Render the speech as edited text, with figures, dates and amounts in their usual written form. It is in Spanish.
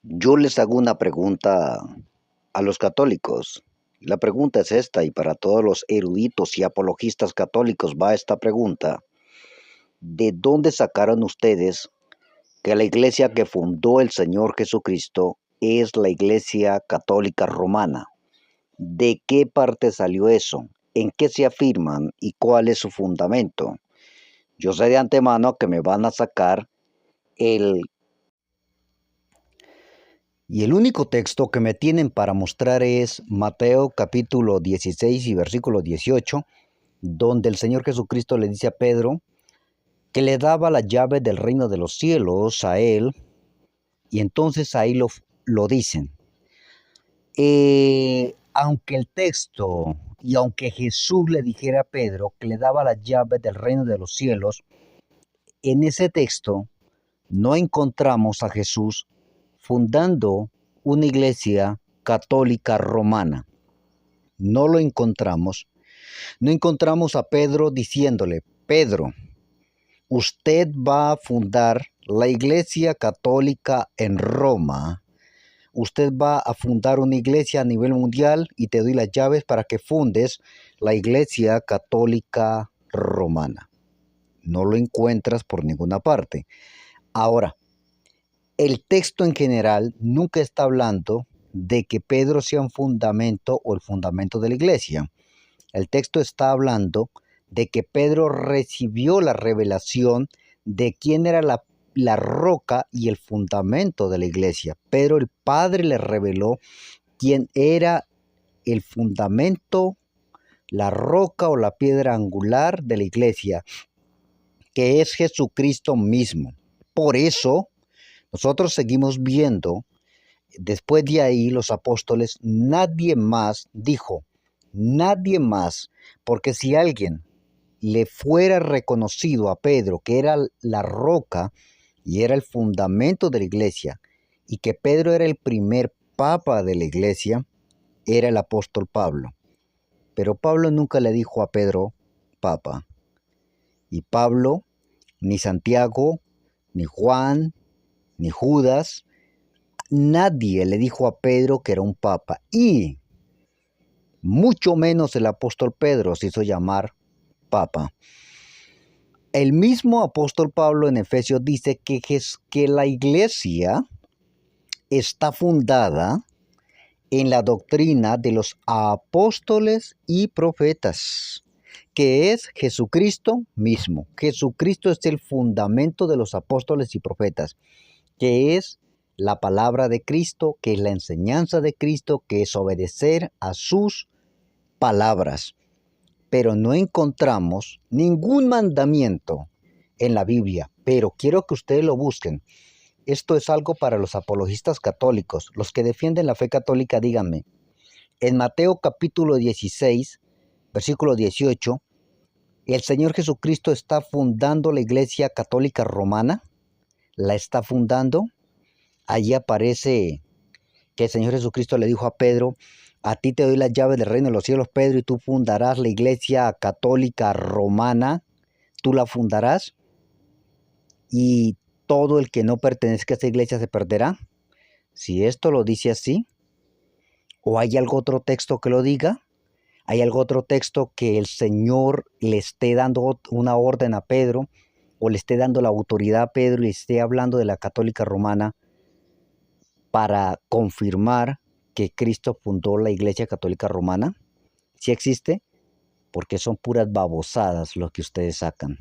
Yo les hago una pregunta a los católicos. La pregunta es esta, y para todos los eruditos y apologistas católicos va esta pregunta. ¿De dónde sacaron ustedes que la iglesia que fundó el Señor Jesucristo es la iglesia católica romana? ¿De qué parte salió eso? ¿En qué se afirman y cuál es su fundamento? Yo sé de antemano que me van a sacar el Y el único texto que me tienen para mostrar es Mateo capítulo 16 y versículo 18, donde el Señor Jesucristo le dice a Pedro que le daba la llave del reino de los cielos a él, y entonces ahí lo dicen. Aunque el texto y aunque Jesús le dijera a Pedro que le daba la llave del reino de los cielos, en ese texto no encontramos a Jesús fundando una iglesia católica romana. No lo encontramos. No encontramos a Pedro diciéndole: Pedro, usted va a fundar la iglesia católica en Roma. Usted va a fundar una iglesia a nivel mundial y te doy las llaves para que fundes la iglesia católica romana. No lo encuentras por ninguna parte. Ahora, el texto en general nunca está hablando de que Pedro sea un fundamento o el fundamento de la iglesia. El texto está hablando de que Pedro recibió la revelación de quién era la roca y el fundamento de la iglesia. Pedro, el Padre, le reveló quién era el fundamento, la roca o la piedra angular de la iglesia, que es Jesucristo mismo. Por eso, nosotros seguimos viendo, después de ahí los apóstoles, nadie más dijo, nadie más, porque si alguien le fuera reconocido a Pedro que era la roca y era el fundamento de la iglesia, y que Pedro era el primer papa de la iglesia, era el apóstol Pablo. Pero Pablo nunca le dijo a Pedro papa. Y Pablo, ni Santiago, ni Juan, ni Judas, nadie le dijo a Pedro que era un papa, y mucho menos el apóstol Pedro se hizo llamar papa. El mismo apóstol Pablo en Efesios dice que la iglesia está fundada en la doctrina de los apóstoles y profetas, que es Jesucristo mismo. Jesucristo es el fundamento de los apóstoles y profetas, que es la palabra de Cristo, que es la enseñanza de Cristo, que es obedecer a sus palabras. Pero no encontramos ningún mandamiento en la Biblia, pero quiero que ustedes lo busquen. Esto es algo para los apologistas católicos, los que defienden la fe católica. Díganme, en Mateo capítulo 16, versículo 18, ¿el Señor Jesucristo está fundando la iglesia católica romana? ¿La está fundando? Allí aparece que el Señor Jesucristo le dijo a Pedro: a ti te doy las llaves del reino de los cielos, Pedro, y tú fundarás la iglesia católica romana. Tú la fundarás y todo el que no pertenezca a esa iglesia se perderá. Si esto lo dice así, ¿o hay algún otro texto que lo diga? ¿Hay algún otro texto que el Señor le esté dando una orden a Pedro, o le esté dando la autoridad a Pedro y esté hablando de la católica romana para confirmar que Cristo fundó la iglesia católica romana? ¿Sí existe? Porque son puras babosadas lo que ustedes sacan.